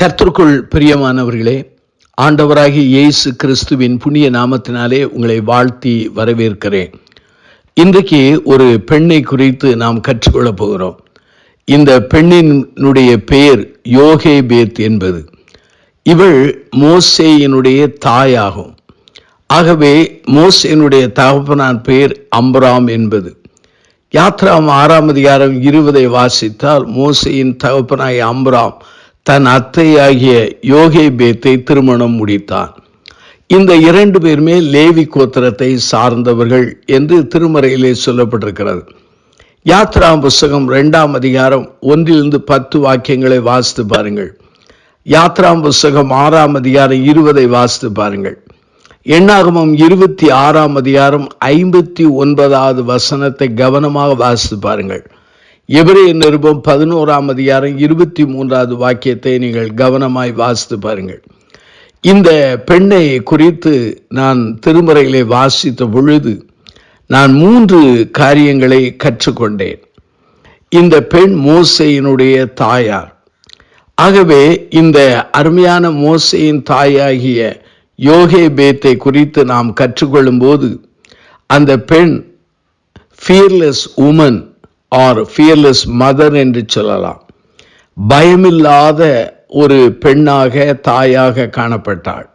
கர்த்தருக்குள் பிரியமானவர்களே, ஆண்டவராகிய இயேசு கிறிஸ்துவின் புண்ணிய நாமத்தினாலே உங்களை வாழ்த்தி வரவேற்கிறேன். இன்றைக்கு ஒரு பெண்ணை குறித்து நாம் கற்றுக்கொள்ளப் போகிறோம். இந்த பெண்ணினுடைய பெயர் யோகேபேத் என்பது. இவள் மோசேயினுடைய தாயாகும். ஆகவே மோசேயினுடைய தகப்பனார் பெயர் அம்ராம் என்பது. யாத்ராம் 6ஆம் அதிகாரம் 20 வாசித்தால், மோசேயின் தகப்பனாய் அம்ராம் தன் அத்தையாகிய யோகேபேத்தை திருமணம் முடித்தான். இந்த 2 பேருமே லேவி கோத்திரத்தை சார்ந்தவர்கள் என்று திருமறையிலே சொல்லப்பட்டிருக்கிறது. யாத்ராம் புஸ்தகம் 2ஆம் அதிகாரம் 1 10 வாக்கியங்களை வாசித்து பாருங்கள். யாத்ராம் புஸ்தகம் 6ஆம் அதிகாரம் 20 வாசித்து பாருங்கள். எண்ணாகமம் 26ஆம் அதிகாரம் 59வது வசனத்தை கவனமாக வாசித்து பாருங்கள். எபிரேயர் நிருபம் 11ஆம் அதிகாரம் 23வது வாக்கியத்தை நீங்கள் கவனமாய் வாசித்து பாருங்கள். இந்த பெண்ணை குறித்து நான் திருமறையிலே வாசித்த பொழுது நான் 3 காரியங்களை கற்றுக்கொண்டேன். இந்த பெண் மோசேயினுடைய தாயார். ஆகவே இந்த அருமையான மோசேயின் தாயாகிய யோகேபேத்தை குறித்து நாம் கற்றுக்கொள்ளும் போது, அந்த பெண் fearless woman or fearless mother என்று சொல்லலாம். பயமில்லாத ஒரு பெண்ணாக, தாயாக காணப்பட்டாள்.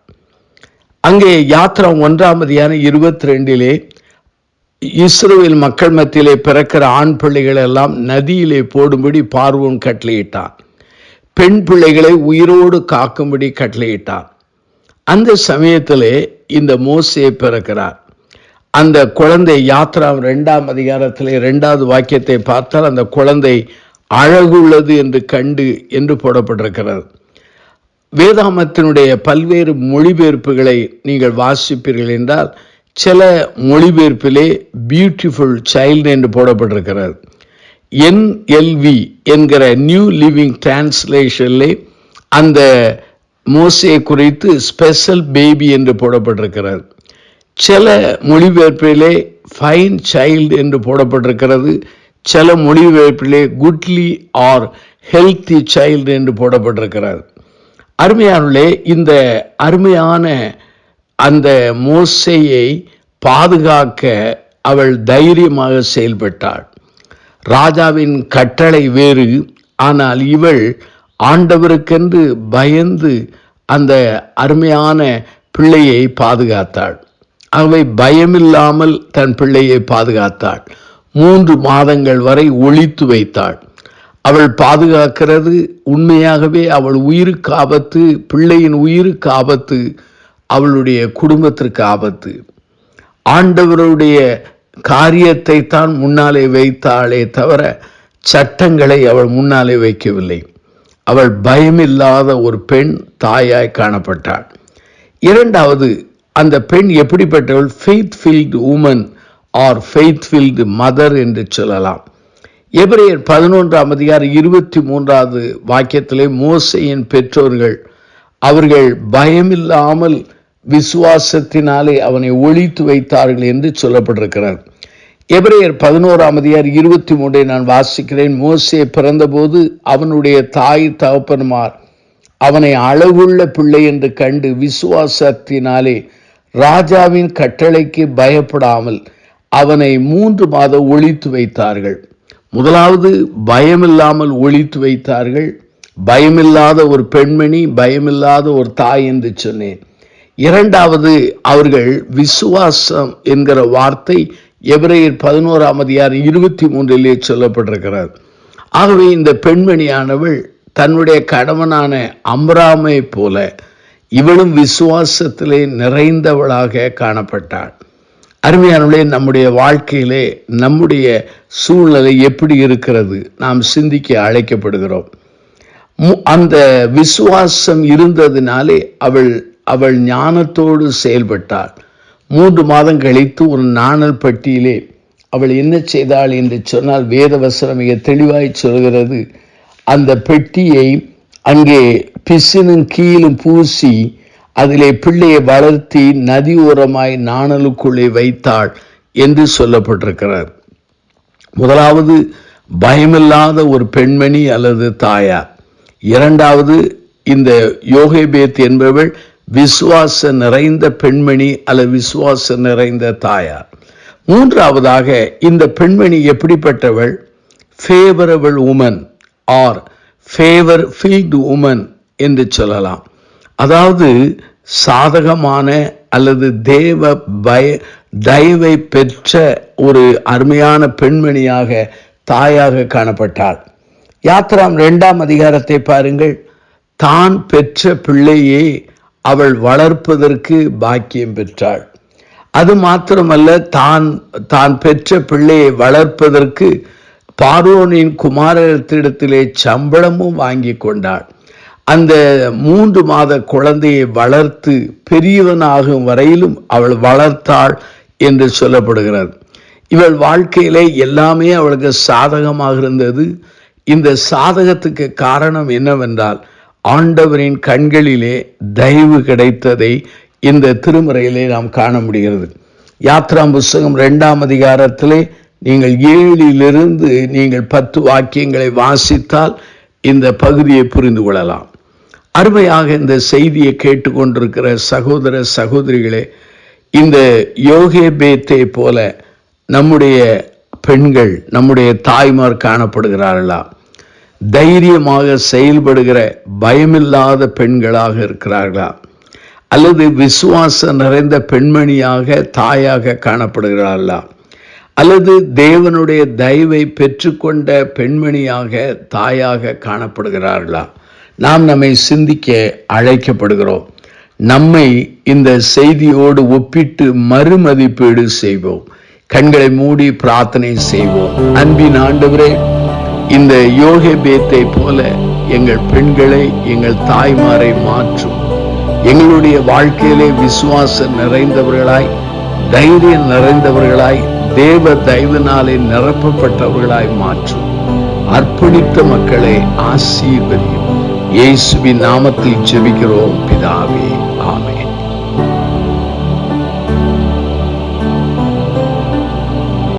அங்கே யாத்ராம் 1ஆம் அதிகாரம் 22 இஸ்ரவேல் மக்கள் மத்தியிலே பிறக்கிற ஆண் பிள்ளைகள் எல்லாம் நதியிலே போடும்படி பார்வோன் கட்டளையிட்டான். பெண் பிள்ளைகளை உயிரோடு காக்கும்படி கட்டளையிட்டான். அந்த சமயத்திலே இந்த மோசே பிறக்கிறார். அந்த குழந்தை யாத்ராம் 2ஆம் அதிகாரத்திலே 2வது வாக்கியத்தை பார்த்தால், அந்த குழந்தை அழகுள்ளது என்று கண்டு என்று போடப்பட்டிருக்கிறது. வேதாகமத்தினுடைய பல்வேறு மொழிபெயர்ப்புகளை நீங்கள் வாசிப்பீர்கள் என்றால், சில மொழிபெயர்ப்பிலே பியூட்டிஃபுல் சைல்டு என்று போடப்பட்டிருக்கிறது. NLV என்கிற நியூ லிவிங் டிரான்ஸ்லேஷனிலே அந்த மோசே குறித்து ஸ்பெஷல் பேபி என்று போடப்பட்டிருக்கிறது. சில மொழிபெயர்ப்பிலே ஃபைன் சைல்டு என்று போடப்பட்டிருக்கிறது. சில மொழிபெயர்ப்பிலே குட்லி ஆர் ஹெல்த்தி சைல்டு என்று போடப்பட்டிருக்கிறது. அருமையானே, இந்த அருமையான அந்த மோசேயை பாதுகாக்க அவள் தைரியமாக செயல்பட்டாள். ராஜாவின் கட்டளை வேறு, ஆனால் இவள் ஆண்டவருக்கென்று பயந்து அந்த அருமையான பிள்ளையை பாதுகாத்தாள். அவை பயமில்லாமல் தன் பிள்ளையை பாதுகாத்தாள். 3 மாதங்கள் வரை ஒளித்து வைத்தாள். அவள் பாதுகாக்கிறது உண்மையாகவே அவள் உயிருக்கு ஆபத்து, பிள்ளையின் உயிருக்கு ஆபத்து, அவளுடைய குடும்பத்திற்கு ஆபத்து. ஆண்டவருடைய காரியத்தை தான் முன்னாலே வைத்தாளே தவிர சட்டங்களை அவள் முன்னாலே வைக்கவில்லை. அவள் பயமில்லாத ஒரு பெண் தாயாய் காணப்பட்டாள். 2வது, அந்த பெண் எப்படிப்பட்டவள்? Faith filled woman or faith filled mother என்று சொல்லலாம். எபிரேயர் 11ஆம் அதிகாரம் 23வது வாக்கியத்திலே மோசேயின் பெற்றோர்கள் அவர்கள் பயமில்லாமல் விசுவாசத்தினாலே அவனை ஒளித்து வைத்தார்கள் என்று சொல்லப்பட்டிருக்கிறார். எபிரேயர் 11ஆம் அதிகாரம் 23 நான் வாசிக்கிறேன். மோசே பிறந்தபோது அவனுடைய தாய் தகப்பன்மார் அவனை அழகுள்ள பிள்ளை என்று கண்டு விசுவாசத்தினாலே ராஜாவின் கட்டளைக்கு பயப்படாமல் அவனை 3 மாதம் ஒளித்து வைத்தார்கள். முதலாவது, பயமில்லாமல் ஒளித்து வைத்தார்கள். பயமில்லாத ஒரு பெண்மணி, பயமில்லாத ஒரு தாய் என்று சொன்னேன். 2வது, அவர்கள் விசுவாசம் என்கிற வார்த்தை எபிரேயர் 11ஆம் அதிகாரம் 23 சொல்லப்பட்டிருக்கிறார். ஆகவே இந்த பெண்மணியானவள் தன்னுடைய கணவனான அம்ராமை போல இவளும் விசுவாசத்திலே நிறைந்தவளாக காணப்பட்டாள். அருமையானவளே, நம்முடைய வாழ்க்கையிலே நம்முடைய சூழ்நிலை எப்படி இருக்கிறது நாம் சிந்திக்க அழைக்கப்படுகிறோம். அந்த விசுவாசம் இருந்ததினாலே அவள் ஞானத்தோடு செயல்பட்டாள். 3 மாதம் கழித்து ஒரு நாணல் பட்டியிலே அவள் என்ன செய்தாள் என்று சொன்னால், வேதவசனம் மிக தெளிவாய் சொல்கிறது. அந்த பெட்டியை அங்கே பிசினும் கீழும் பூசி அதிலே பிள்ளையை வளர்த்தி நதி ஓரமாய் நாணலுக்குள்ளே வைத்தாள் என்று சொல்லப்பட்டிருக்கிறார். முதலாவது, பயமில்லாத ஒரு பெண்மணி அல்லது தாயார். இரண்டாவது, இந்த யோகேபேத் என்பவள் விசுவாச நிறைந்த பெண்மணி அல்லது விசுவாச நிறைந்த தாயார். மூன்றாவதாக இந்த பெண்மணி எப்படிப்பட்டவள்? Favourable woman or favour filled woman என்று சொல்லலாம். அதாவது சாதகமான அல்லது தேவ தயவை பெற்ற ஒரு அருமையான பெண்மணியாக, தாயாக காணப்பட்டாள். யாத்ராம் 2ஆம் அதிகாரத்தை பாருங்கள். தான் பெற்ற பிள்ளையை அவள் வளர்ப்பதற்கு பாக்கியம் பெற்றாள். அது மாத்திரமல்ல, தான் பெற்ற பிள்ளையை வளர்ப்பதற்கு பார்வோனின் குமாரத்திடத்திலே சம்பளமும் வாங்கி கொண்டாள். அந்த 3 மாத குழந்தையை வளர்த்து பெரியவனாகும் வரையிலும் அவள் வளர்த்தாள் என்று சொல்லப்படுகிறது. இவள் வாழ்க்கையிலே எல்லாமே அவளுக்கு சாதகமாக இருந்தது. இந்த சாதகத்துக்கு காரணம் என்னவென்றால், ஆண்டவரின் கண்களிலே தயவு கிடைத்ததை இந்த திருமறையிலே நாம் காண முடிகிறது. யாத்ராம் புஸ்தகம் 2ஆம் அதிகாரத்திலே நீங்கள் 7 நீங்கள் 10 வாக்கியங்களை வாசித்தால் இந்த பகுதியை புரிந்து கொள்ளலாம். அருமையாக இந்த செய்தியை கேட்டுக்கொண்டிருக்கிற சகோதர சகோதரிகளே, இந்த யோகேபேத்தை போல நம்முடைய பெண்கள், நம்முடைய தாய்மார் காணப்படுகிறார்களா? தைரியமாக செயல்படுகிற பயமில்லாத பெண்களாக இருக்கிறார்களா? அல்லது விசுவாசம் நிறைந்த பெண்மணியாக, தாயாக காணப்படுகிறார்களா? அல்லது தேவனுடைய தயவை பெற்றுக்கொண்ட பெண்மணியாக, தாயாக காணப்படுகிறார்களா? நாம் நம்மை சிந்திக்க அழைக்கப்படுகிறோம். நம்மை இந்த செய்தியோடு ஒப்பிட்டு மறுமதிப்பீடு செய்வோம். கண்களை மூடி பிரார்த்தனை செய்வோம். அன்பின் ஆண்டவரே, இந்த யோகேபேத்தை போல எங்கள் பெண்களை, எங்கள் தாய்மாரை மாற்றும். எங்களுடைய வாழ்க்கையிலே விசுவாசம் நிறைந்தவர்களாய், தைரியம் நிறைந்தவர்களாய், தேவ தயவினாலே நிரப்பப்பட்டவர்களாய் மாற்றும். அர்ப்பணித்த மக்களை ஆசீர்வதியும். இயேசுவின் நாமத்தில் ஜெபிக்கிறோம் பிதாவே, ஆமென்.